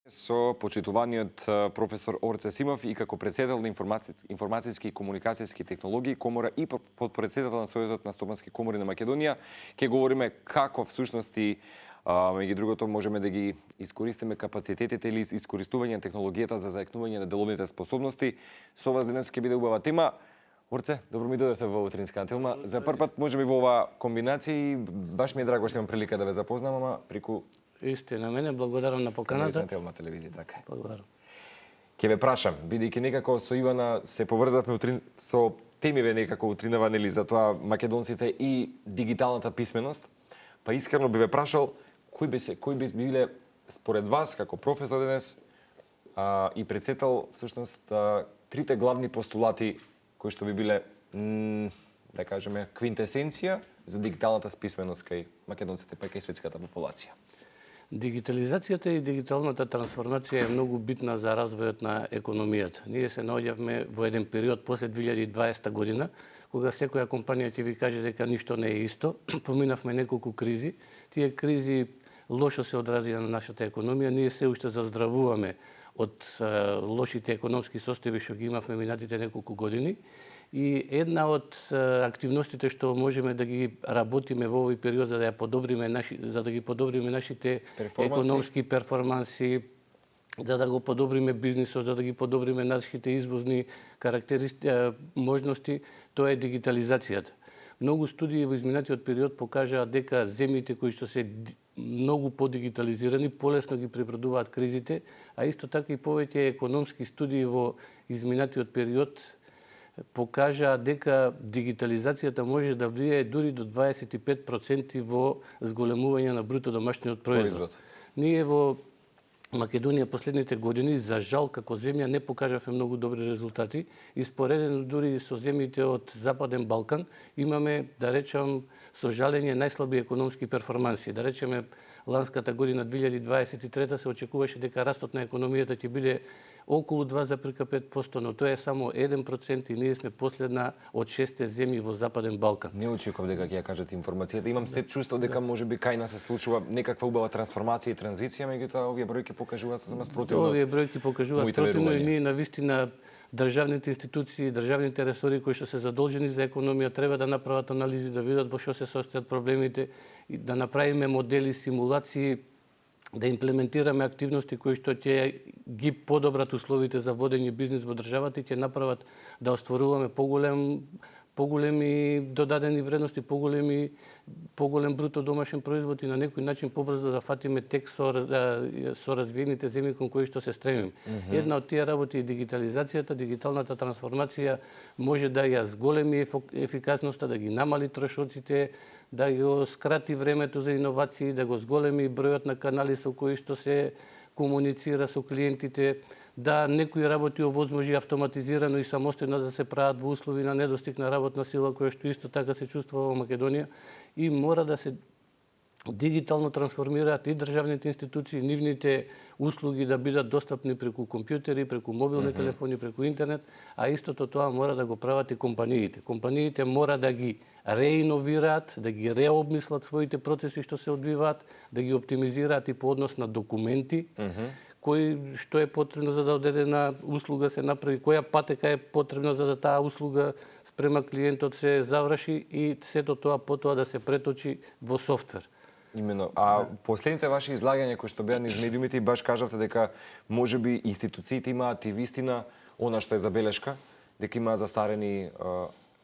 Со почитуваниот професор Орце Симов и како председател на информацијски и комуникацијски технологии Комора и подпредседател на Сојузот на стопански комори на Македонија, ќе говориме како всушност и меѓу другото можеме да ги искористиме капацитетите или искористување на технологијата за заекнување на деловните способности. Со вас денес ќе биде убава тема. Орце, добро ми дојдовте во утринска антилма. За прв пат можеме во оваа комбинација и баш ми е драго што имам прилика да ве запознам, ама преку Истина, мене благодарам на поканата. Телма телевизија, така е. Благодарам. Ќе ве прашам, бидејќи некако со Ивана се поврзавме со темиве некако утринава, нели, за тоа македонците и дигиталната писменост, па искрено би ве прашал кои би биле според вас како професор денес и председател всушност трите главни постулати кои што би биле да кажеме квинтесенција за дигиталната писменост кај македонците па кај светската популација. Дигитализацијата и дигиталната трансформација е многу битна за развојот на економијата. Ние се наоѓавме во еден период после 2020 година, кога секоја компанија ќе ви каже дека ништо не е исто. Поминавме неколку кризи. Тие кризи лошо се одразија на нашата економија. Ние се уште заздравуваме од лошите економски состојби што ги имавме минатите неколку години. И една од активностите што можеме да ги работиме во овој период за да ги подобриме нашите економски перформанси, за да го подобриме бизнисот, за да ги подобриме нашите извозни можности, тоа е дигитализацијата. Многу студии во изминатиот период покажаа дека земјите кои што се многу подигитализирани полесно ги пребродуваат кризите, а исто така и повеќе економски студии во изминатиот период покажа дека дигитализацијата може да влијае дури до 25% во зголемување на бруто домашниот производ. Ние во Македонија последните години, за жал, како земја не покажавме многу добри резултати и споредено дури со земјите од Западен Балкан имаме, да речам, со жалење најслаби економски перформанси. Да речеме, ланската година 2023 се очекуваше дека растот на економијата ќе биде околу 2,5%, но тоа е само 1% и ние сме последна од 6 земји во Западен Балкан. Не очекував дека ќе ја кажете информацијата. Имам се чувство дека можеби кај нас се случува некаква убава трансформација и транзиција, меѓутоа овие бројки покажуваат сосема спротивно. Овие бројки покажуваат спротивно и ние навистина државните институции, државните ресори кои што се задолжени за економија треба да направат анализи, да видат во што се состојат проблемите и да направиме модели, симулации, да имплементираме активности кои што ќе ги подобрат условите за водење бизнис во државата и ќе направат да остваруваме поголеми додадени вредности, поголем бруто домашен производ и на некој начин побрзо да фатиме тек со развиените земји кон кои што се стремиме. Една од тие работи е дигитализацијата, дигиталната трансформација може да ја зголеми ефикасноста, да ги намали трошоците, да го скрати времето за иновации, да го зголеми бројот на канали со кои што се комуницира со клиентите, да некои работи овозможи автоматизирано и самостојно да се прават во услови на недостиг на работна сила, која што исто така се чувствува во Македонија и мора да се дигитално трансформираат и државните институции, нивните услуги да бидат достапни преку компјутери, преку мобилни телефони, преку интернет, а истото тоа мора да го прават и компаниите. Компаниите мора да ги реиновираат, да ги реобмислат своите процеси што се одвиваат, да ги оптимизираат и по однос на документи, кој што е потребно за да одредена услуга се направи, која патека е потребна за да таа услуга спрема клиентот се заврши и сето тоа потоа да се преточи во софтвер. Имено. Последните ваши излагања кои што беа низ медиумите и баш кажавте дека можеби институциите имаат и вистина она што е забелешка, дека имаат застарени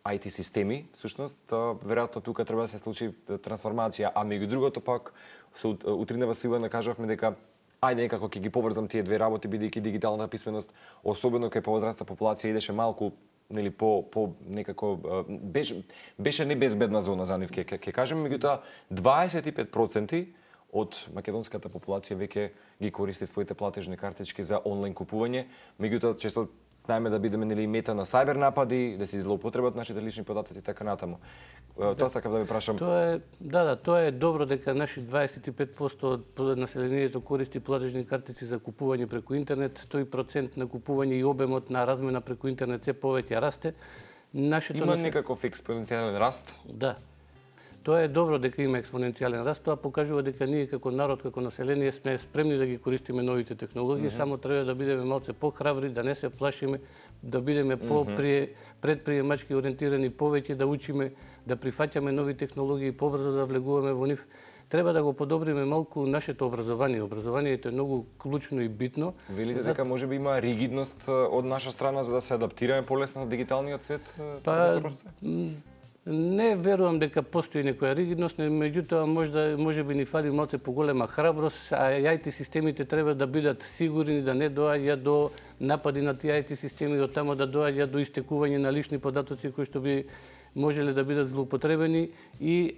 IT системи, всушност, веројатно тука треба да се случи трансформација, а меѓу другото пак со утринава со Ивана кажавме дека ајде некако ќе ги поврзам тие две работи бидејќи дигиталната писменост, особено кај повозрастна популација идеше малку нели по некако беше не безбедна зона за нив ќе кажеме, меѓутоа 25% од македонската популација веќе ги користи своите платежни картички за онлайн купување, меѓутоа често знаеме да бидеме нели мета на сајбер напади, да се злоупотребат нашите лични податоци така натаму. Тоа сакав да ве прашам. Тоа е добро дека наши 25% од населението користи платежни картици за купување преку интернет, тој процент на купување и обемот на размена преку интернет се повеќе расте. Има некаков експоненцијален раст? Да. Тоа е добро дека има експоненцијален раст, тоа покажува дека ние како народ, како население сме спремни да ги користиме новите технологии, само треба да бидеме малце похрабри, да не се плашиме, да бидеме предприемачки ориентирани, повеќе да учиме, да прифаќаме нови технологии, побрзо да влегуваме во нив. Треба да го подобриме малку нашето образование. Образованието е многу клучно и битно. Велите дека можеби има ригидност од наша страна за да се адаптираме полесно на дигиталниот свет? Не верувам дека постои некоја ригидност, меѓутоа можеби ни фали малце поголема храброст, а IT системите треба да бидат сигурни, да не доаѓа до напади на тие IT системи, од тамо да доаѓа до истекување на лични податоци кои што би можеле да бидат злоупотребени, и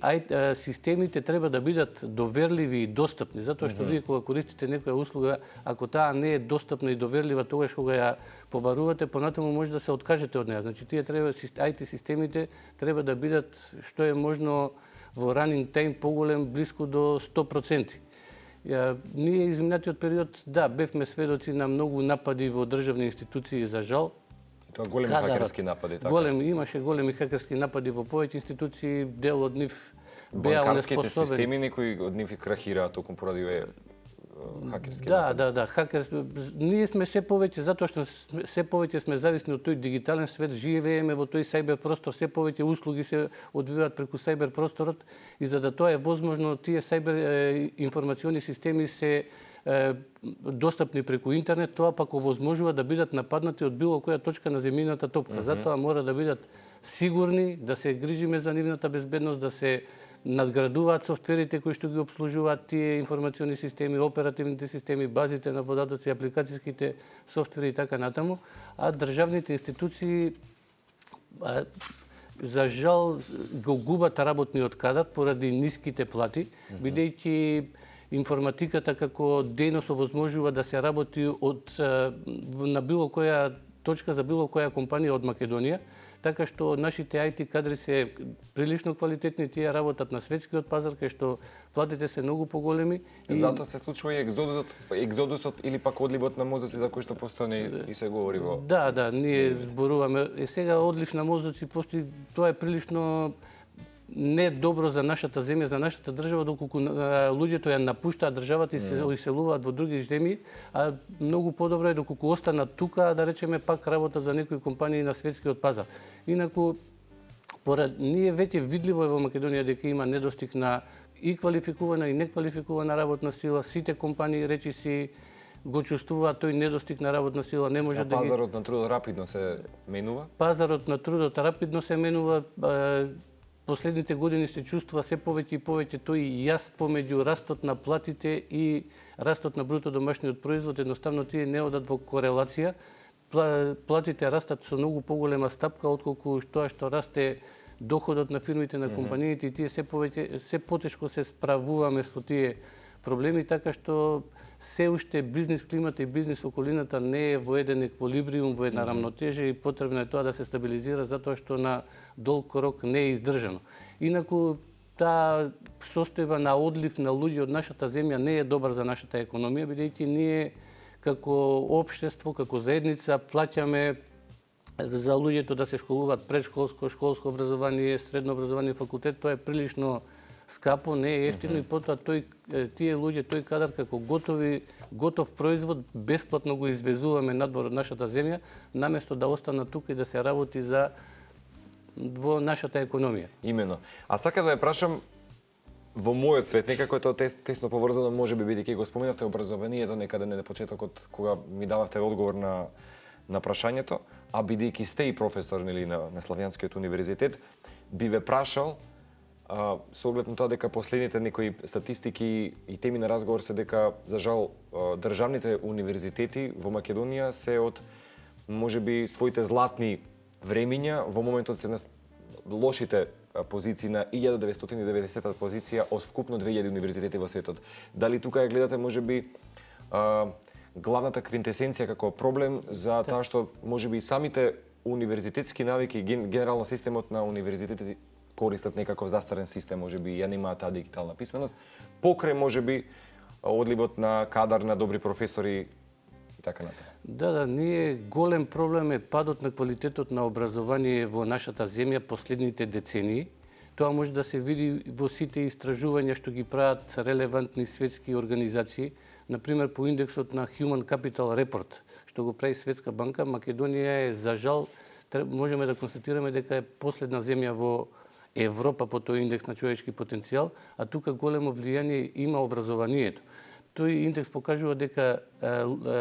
системите треба да бидат доверливи и достапни, затоа што вие кога користите некоја услуга, ако таа не е достапна и доверлива, тогаш кога ја побарувате, понатаму може да се откажете од неа. Значи тие треба IT системите треба да бидат што е можно во running time поголем, близко до 100%. Ние изминатиот период, бевме сведоци на многу напади во државни институции, за жал. Тоа големи хакерски напади, така? Имаше големи хакерски напади во повеќе институции, дел од нив беа неспособени. Банкарските системи, некои од нив крахираат токму поради хакерски напади. Ние сме се повеќе, затоа што се повеќе сме зависни од тој дигитален свет, живееме во тој сајбер простор, се повеќе услуги се одвиваат преку сајбер просторот, и за да тоа е возможно, тие сајбер информациони системи се достапни преку интернет, тоа пак овозможува да бидат нападнати од било која точка на земјината топка. Затоа мора да бидат сигурни, да се грижиме за нивната безбедност, да се надградуваат софтверите кои што ги обслужуваат тие информациони системи, оперативните системи, базите на податоци, апликацијските софтвери и така натаму, а државните институции за жал го губат работниот кадар поради ниските плати, бидејќи информатиката како дејност овозможува да се работи на било која точка за било која компанија од Македонија, така што нашите IT кадри се прилично квалитетни, тие работат на светскиот пазар, кај што платите се многу поголеми. Затоа се случува и екзодусот или пак одливот на мозоци за кој што постои и се говори во... Ние зборуваме. Сега одлив на мозоци постои, тоа е прилично не добро за нашата земја, за нашата држава, доколку луѓето ја напуштаат државата и се иселуваат во други земји, а многу подобро е доколку останат тука, да речеме пак работат за некои компании на светскиот пазар. Инаку, ние веќе видливо е во Македонија дека има недостиг на и квалификувана и неквалификувана работна сила. Сите компании речиси го чувствуваат тој недостиг на работна сила, не може да ги... Пазарот на трудот рапидно се менува? Пазарот на трудот рапидно се менува. Последните години се чувствува се повеќе и повеќе тој јас помеѓу растот на платите и растот на бруто домашниот производ. Едноставно тие не одат во корелација. Платите растат со многу поголема стапка отколку тоа што расте доходот на фирмите, на компаниите, и тие се потешко се справуваме со тие проблеми, така што се уште бизнис климата и бизнис околината не е во еден еквилибриум, во една рамнотежа, и потребно е тоа да се стабилизира, затоа што на долг рок не е издржано. Инаку, таа состојба на одлив на луѓе од нашата земја не е добар за нашата економија, бидејќи ние како општество, како заедница плаќаме за луѓето да се школуваат предшколско, школско образование, средно образование, факултет. Тоа е прилично скапо, не е ефтино, и потоа тие луѓе, тој кадар како готов производ бесплатно го извезуваме надвор од нашата земја, наместо да останат тука и да се работи во нашата економија. Имено. А сакам да ја прашам, во мојот свет, некако е тоа тесно поврзано, можеби бидејќи го споменавте образованието некаде на почетокот кога ми дававте одговор на прашањето, а бидејќи сте и професор на Славјанскиот универзитет, би ве прашал со оглед на тоа дека последните некои статистики и теми на разговор се дека, за жал, државните универзитети во Македонија се од можеби своите златни времиња, во моментот се на лошите позиции, на 1990 позиција од вкупно 2000 универзитети во светот. Дали тука ја гледате можеби главната квинтесенција како проблем за тоа што можеби самите универзитетски навики, генерално системот на универзитетите користат некаков застарен систем, можеби ја немаат таа дигитална писменост, покрај можеби одливот на кадар на добри професори и така натаму. Ние голем проблем е падот на квалитетот на образование во нашата земја последните децении. Тоа може да се види во сите истражувања што ги прават релевантни светски организации. Например, по индексот на Human Capital Report, што го прави Светска банка, Македонија е, за жал, можеме да констатираме дека е последна земја во Европа по тој индекс на човечки потенцијал, а тука големо влијание има образованието. Тој индекс покажува дека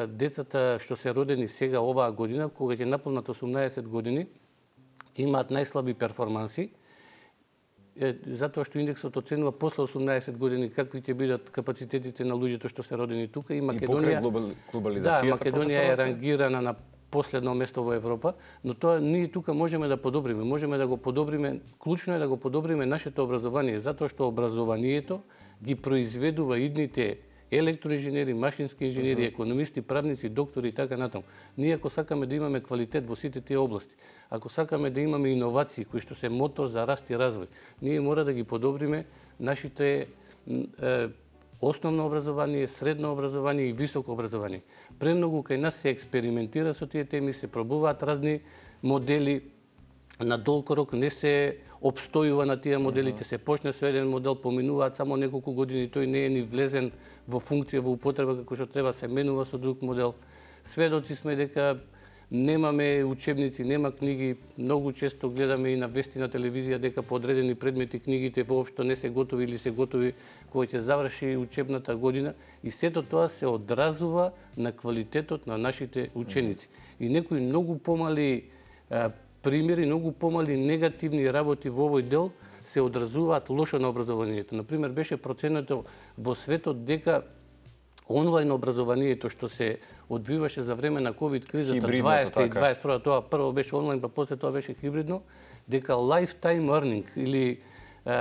децата што се родени сега оваа година, кога ќе наполнат 18 години, имаат најслаби перформанси, затоа што индексот оценува после 18 години какви ќе бидат капацитетите на луѓето што се родени тука, и Македонија, Македонија е рангирана на последно место во Европа, но тоа ние тука можеме да подобриме. Можеме да го подобриме, клучно е да го подобриме нашето образование, затоа што образованието ги произведува идните електроинженери, машински инженери, економисти, правници, доктори и така натаму. Ние ако сакаме да имаме квалитет во сите тие области, ако сакаме да имаме иновации кои што се мотор за раст и развој, ние мора да ги подобриме нашите основно образование, средно образование и високо образование. Премногу кај нас се експериментира со тие теми, се пробуваат разни модели, на долг рок не се обстојува на тие модели, ќе се почне со еден модел, поминуваат само неколку години, тој не е ни влезен во функција, во употреба како што треба, се менува со друг модел. Сведоци сме дека немаме учебници, нема книги, многу често гледаме и на вести на телевизија дека по одредени предмети книгите воопшто не се готови или се готови кога ќе заврши учебната година, и сето тоа се одразува на квалитетот на нашите ученици. И некои многу помали примери, многу помали негативни работи во овој дел се одразуваат лошо на образованието. Например, беше проценето во светот дека онлайн образованието што се одвиваше за време на ковид кризата 20 и 21, тоа прво беше онлайн, па после тоа беше хибридно, дека lifetime earning или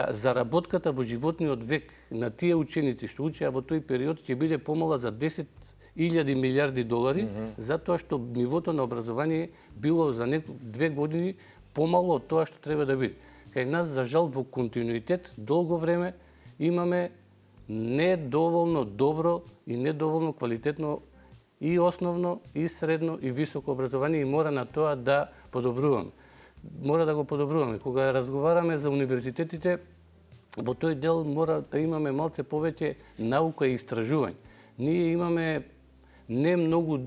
заработката во животниот век на тие ученици што учеа во тој период ќе биде помала за 10.000 милиарди долари, затоа што нивото на образование било за 2 години помало од тоа што треба да биде. Кај нас, за жал, во континуитет долго време имаме недоволно добро и недоволно квалитетно и основно, и средно, и високо образование, и мора на тоа да подобруваме. Мора да го подобруваме. Кога разговараме за универзитетите, во тој дел мора да имаме малце повеќе наука и истражување. Ние имаме не многу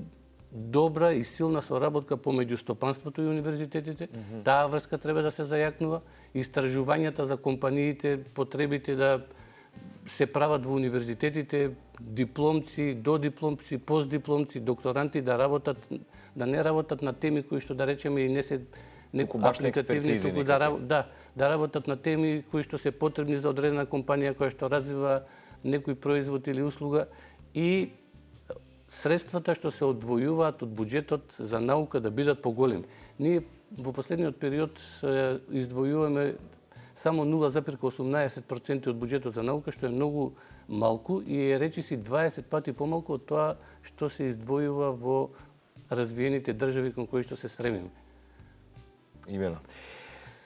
добра и силна соработка помеѓу стопанството и универзитетите. Таа врска треба да се зајакнува. Истражувањата за компаниите, потребите да се прават во универзитетите, дипломци, додипломци, постдипломци, докторанти да работат, да не работат на теми кои што да речеме и не се некои апликативни, туку да работат на теми кои што се потребни за одредена компанија која што развива некој производ или услуга, и средствата што се одвојуваат од буџетот за наука да бидат поголеми. Ние во последниот период издвојуваме само 0,18% од буџетот за наука, што е многу малку и е речиси 20 пати помалку од тоа што се издвојува во развиените држави кон кои што се стремиме. Имено.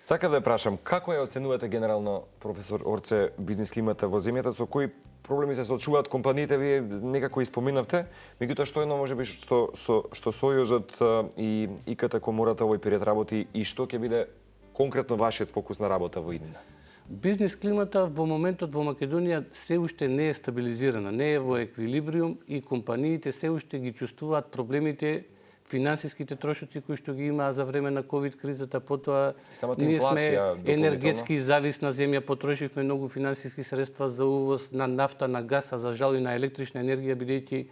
Сакам да ја прашам, како ја оценувате генерално, професор Орце, бизнис климата во земјата, со кои проблеми се соочуваат компаниите, вие некако испоминавте, меѓутоа што едно можеби што Сојузот и ИКТ комората овој период работи и што ќе биде конкретно вашиот фокус на работа во иднина? Бизнис климата во моментот во Македонија се уште не е стабилизирана, не е во еквилибриум и компаниите се уште ги чувствуваат проблемите, финансиските трошоци кои што ги имаа за време на ковид кризата, потоа ние сме енергетски зависна земја, потрошивме многу финансиски средства за увоз на нафта, на газ, а за жал и на електрична енергија, бидејќи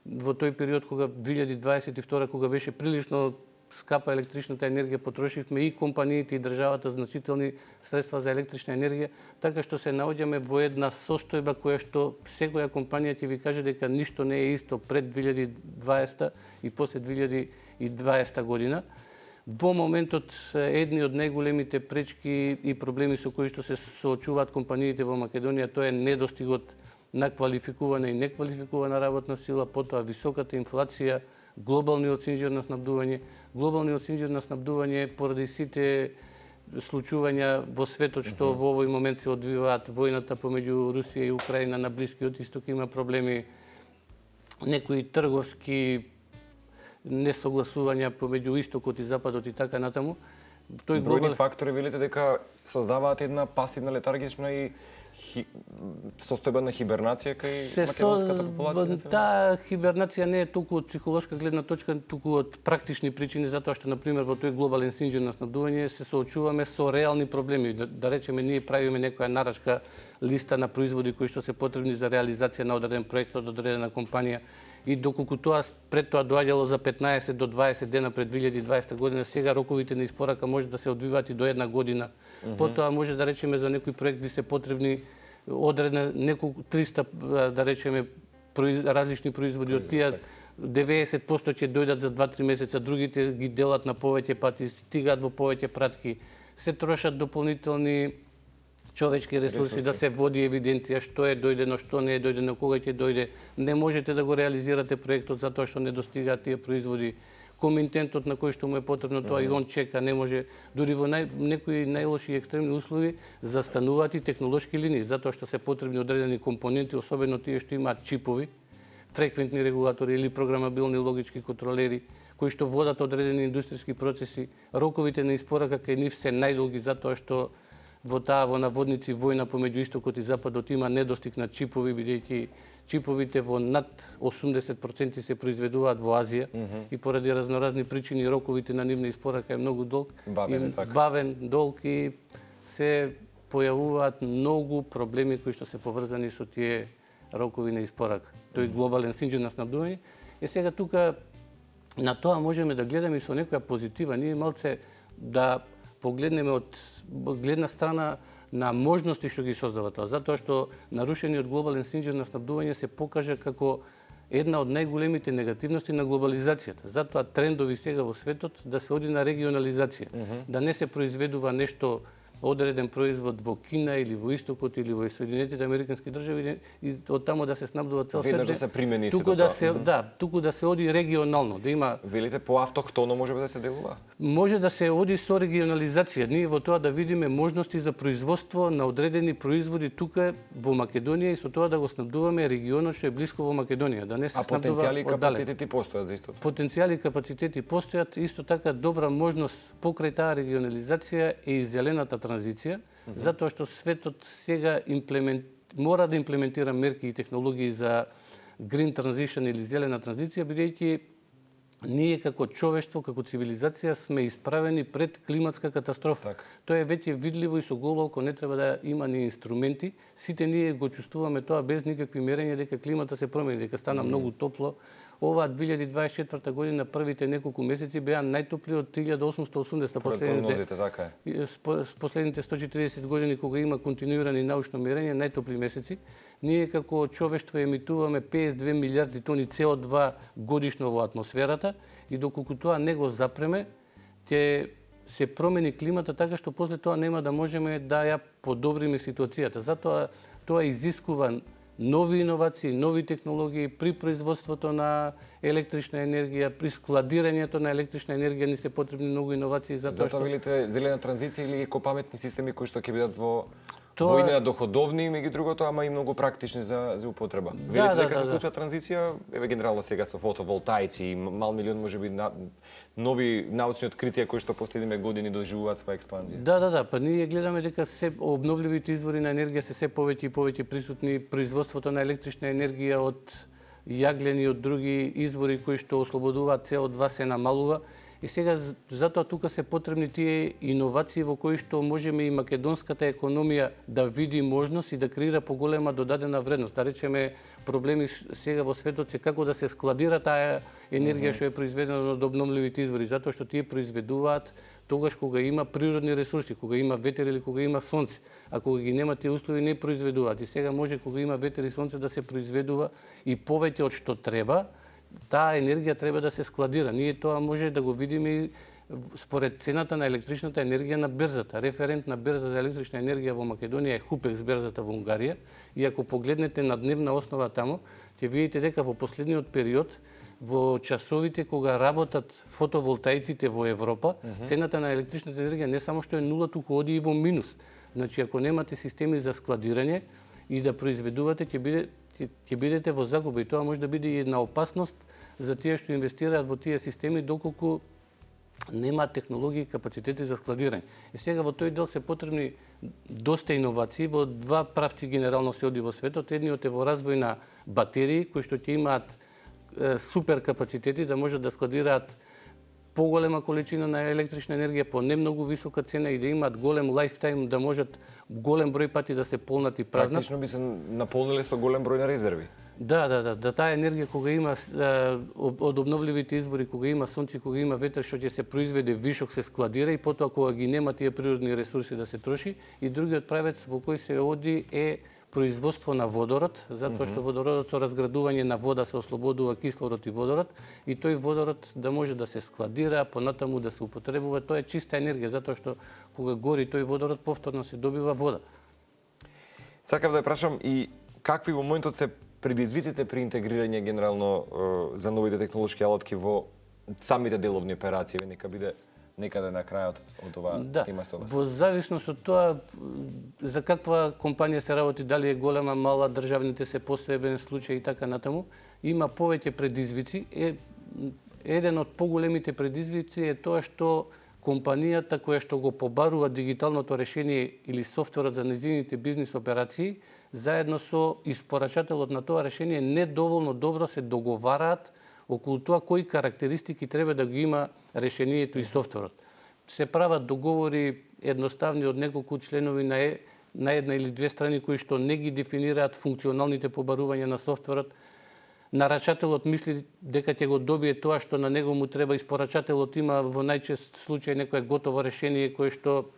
во тој период кога 2022 кога беше прилично скапа електричната енергија, потрошивме и компаниите и државата значителни средства за електрична енергија, така што се наоѓаме во една состојба која што секоја компанија ќе ви каже дека ништо не е исто пред 2020 и после 2020 година. Во моментот едни од најголемите пречки и проблеми со кои што се соочуваат компаниите во Македонија, тоа е недостигот на квалификувана и неквалификувана работна сила, потоа високата инфлација, глобалниот синџир на снабдување. Глобалниот синџир на снабдување поради сите случувања во светот што во овој момент се одвиваат, војната помеѓу Русија и Украина на Блискиот исток, има проблеми, некои трговски несогласувања помеѓу истокот и западот и така натаму. тој Бројни фактори велите дека создаваат една пасивна летаргична и состојба на хибернација кај македонската популација? Таа хибернација не е толку од психолошка гледна точка, туку од практични причини, затоа што, например, во тој глобален стинџен на снабдување се соочуваме со реални проблеми. Да речеме, ние правиме некоја нарачка листа на производи кои што се потребни за реализација на одреден проект од одредена компанија. И доколку тоа пред тоа доаѓало за 15 до 20 дена пред 2020 година, сега роковите на испорака може да се одвиваат и до една година. Потоа може да речеме за некој проект ви се потребни одредна неколку 300 да речеме различни производи, од тие 90% ќе дојдат за 2-3 месеца, другите ги делат на повеќе пати, стигаат во повеќе пратки, се трошат дополнителни човечки ресурси, да се води евиденција што е дојдено, што не е дојдено, кога ќе дојде. Не можете да го реализирате проектот затоа што не достигаат тие производи. Комитентот на кој што му е потребно тоа и он чека, не може, дури во некои најлоши екстремни услови застануваат и технолошки линии, затоа што се потребни одредени компоненти, особено тие што имаат чипови, фреквентни регулатори или програмабилни логички контролери, кои што водат одредени индустријски процеси. Роковите на испорака кај нив се најдолги затоа што во наводници војна помеѓу истокот и западот има недостиг на чипови, бидејќи чиповите во над 80% се произведуваат во Азија и поради разноразни причини роковите на нивна испорака е многу долг, бавен, долг и се појавуваат многу проблеми кои што се поврзани со тие рокови на испорака. Тој глобален стинџен на снабдување. И сега тука на тоа можеме да гледаме и со некоја позитива. Ние малце да погледнеме од гледна страна на можности што ги создава тоа, затоа што нарушениот глобален стинџен на снабдување се покажа како една од најголемите негативности на глобализацијата. Затоа трендови сега во светот да се оди на регионализација, да не се произведува нешто одреден производ во Кина или во Истокот или во Соединетите Американски држави и од таму да се снабдува цел свет. Да се примени туку да се туку да се оди регионално, да има. Велите по автохтоно може да се делува? Може да се оди со регионализација. Ние во тоа да видиме можности за производство на одредени производи тука во Македонија и со тоа да го снабдуваме регионот што е блиско во Македонија, да не се снабдува. Потенцијали и капацитети постојат за истото. Потенцијали и капацитети постојат, исто така добра можност покрај таа регионализација е и зелената транзиција, затоа што светот сега мора да имплементира мерки и технологии за green transition или зелена транзиција, бидејќи ние како човештво, како цивилизација сме исправени пред климатска катастрофа. Тоа е веќе видливо и со голо око, не треба да има ни инструменти. Сите ние го чувствуваме тоа без никакви мерења дека климата се промени, дека стана многу топло. Оваа 2024 година првите неколку месеци беа најтопли од 1880 последните 140 години кога има континуирани научно мерење, најтопли месеци. Ние како човештво емитуваме 52 милиарди тони CO2 годишно во атмосферата и доколку тоа не го запреме, ќе се промени климата така што после тоа нема да можеме да ја подобриме ситуацијата. Затоа тоа изискува нови иновации, нови технологии при производството на електрична енергија, при складирањето на електрична енергија ни се потребни многу иновации затоа велите зелена транзиција или екопаметни системи кои што ќе бидат во војна доходовни, меѓу другото, ама и многу практични за употреба. Велите дека се случува транзиција, еве генерално сега со фотоволтаици и мал милион можеби нови научни откритија кои што последниве години доживуваат своја експанзија. Да, па ние гледаме дека се обновливите извори на енергија се повеќе и повеќе присутни, производството на електрична енергија од јаглени и од други извори кои што ослободуваат CO2 се намалува. И сега затоа тука се потребни тие иновации во кои што можеме и македонската економија да види можност и да креира поголема додадена вредност. Да речеме, проблеми сега во светот се како да се складира таа енергија што е произведена од обновливите извори, затоа што тие произведуваат тогаш кога има природни ресурси, кога има ветер или кога има сонце. А кога ги нема тие услови не произведуваат. И сега може кога има ветер и сонце да се произведува и повеќе од што треба. Таа енергија треба да се складира. Ние тоа може да го видиме според цената на електричната енергија на берзата. Референтна берза за електрична енергија во Македонија е Хупекс берзата во Унгарија. И ако погледнете на дневна основа таму, ќе видите дека во последниот период, во часовите кога работат фотоволтаиците во Европа, цената на електричната енергија не само што е нула, туку оди и во минус. Значи, ако немате системи за складирање и да произведувате, ќе бидете во загуба и тоа може да биде и една опасност за тие што инвестираат во тие системи, доколку нема технологии и капацитети за складирање. И сега во тој дел се потребни доста иновации, во два правци генерално се оди во светот. Едниот е во развој на батерии, кои што ќе имаат супер капацитети да можат да складираат поголема количина на електрична енергија по не многу висока цена и да имаат голем лайфтайм, да можат голем број пати да се полнат и празнат. Практично би се наполниле со голем број на резерви. Да, таа енергија кога има од обновливите извори, кога има сонце, кога има ветер, што ќе се произведе вишок, се складира и потоа кога ги нема тие природни ресурси да се троши. И другиот правец во кој се оди е производство на водород, затоа што водородот со разградување на вода се ослободува кислород и водород, и тој водород да може да се складира, понатаму да се употребува. Тоа е чиста енергија, затоа што кога гори тој водород, повторно се добива вода. Сакав да ја прашам и какви во моментот се предизвиците при интегрирање генерално за новите технолошки алатки во самите деловни операции, нека биде некаде на крајот од ова тема со вас. Во зависност од тоа за каква компанија се работи, дали е голема, мала, државните се посебен случај и така натаму, има повеќе предизвици. Еден од поголемите предизвици е тоа што компанијата која што го побарува дигиталното решение или софтверот за нејзините бизнис операции, заедно со испорачателот на тоа решение недоволно добро се договараат околу тоа кои карактеристики треба да ги има решението и софтверот. Се прават договори едноставни од неколку членови на една или две страни кои што не ги дефинираат функционалните побарувања на софтверот. Нарачателот мисли дека ќе го добие тоа што на него му треба, испорачателот има во најчест случај некое готово решение кое што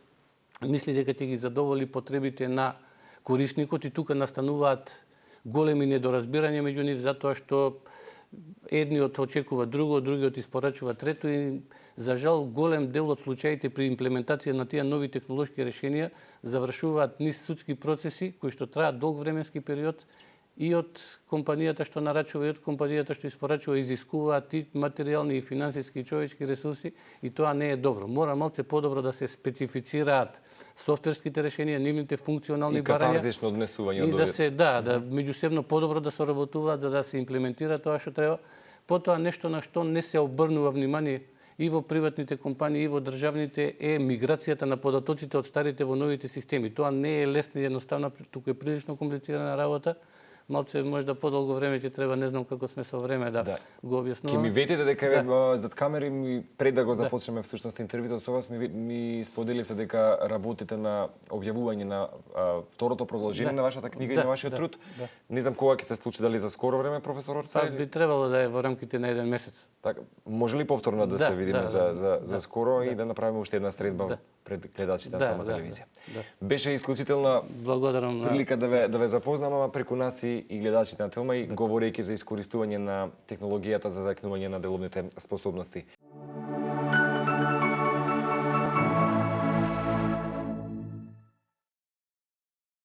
мисли дека ќе ги задоволи потребите на корисникот, и тука настануваат големи недоразбирања меѓу нив, затоа што едниот очекува друго, другиот испорачува трето, и за жал голем дел од случаите при имплементација на тие нови технолошки решенија завршуваат низ судски процеси кои што траат долг временски период, и од компанијата што нарачува и од компанијата што испорачува изискуваат и материјални и финансиски и човечки ресурси, и тоа не е добро. Мора малце подобро да се специфицираат софтверските решенија, нивните функционални барања. И катарзично однесување и да се меѓусебно подобро да соработуваат за да се имплементира тоа што треба. Потоа нешто на што не се обрнува внимание и во приватните компании и во државните е миграцијата на податоците од старите во новите системи. Тоа не е лесна и едноставна, туку е прилично комплицирана работа. Малце можда подолго време ќе треба, не знам како сме со време да го објаснуваме. Ќе ми ветите дека зад камери, пред да го започнеме всушност интервјуто со вас, ми споделивте дека работите на објавување на второто продолжение на вашата книга и на вашиот труд. Не знам кога ќе се случи, дали за скоро време, професор Орца? Би требало да е во рамките на еден месец. Така, може ли повторно да се видиме за скоро и да направиме уште една средба пред гледачите на Тома телевизија? Беше исклучителна прилика да ве запознам, ама преку нас и гледачите на Телма, и говорејќи за искористување на технологијата за закнување на деловните способности.